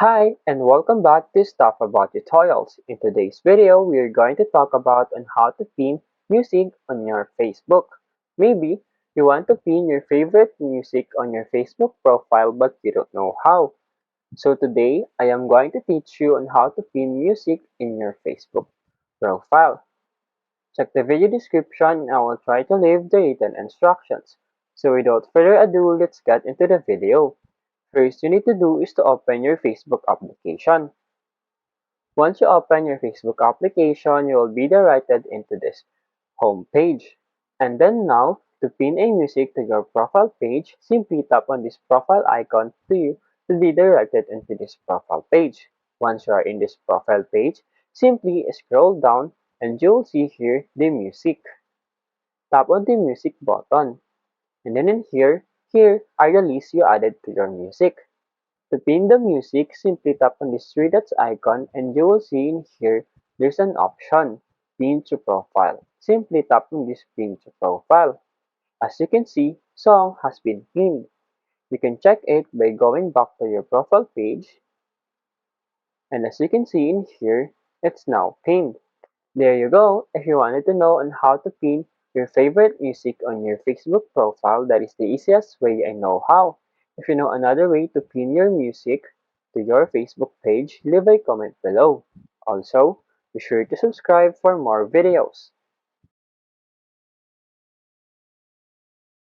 Hi, and welcome back to Stuff About Tutorials. In today's video, we are going to talk about on how to pin music on your Facebook. Maybe you want to pin your favorite music on your Facebook profile but you don't know how. So today, I am going to teach you on how to pin music in your Facebook profile. Check the video description and I will try to leave the written instructions. So without further ado, let's get into the video. First you need to do is to open your Facebook application. Once you open your Facebook application, you will be directed into this home page. And then now, to pin a music to your profile page, simply tap on this profile icon to be directed into this profile page. Once you are in this profile page, simply scroll down and you'll see here the music. Tap on the music button. And then in here are the lists you added to your music. To pin the music, simply tap on this three dots icon and you will see in here there's an option, Pin to Profile. Simply tap on this Pin to Profile. As you can see, song has been pinned. You can check it by going back to your profile page and as you can see in here, it's now pinned. There you go. If you wanted to know on how to pin your favorite music on your Facebook profile, that is the easiest way I know how. If you know another way to pin your music to your Facebook page, leave a comment below. Also, be sure to subscribe for more videos.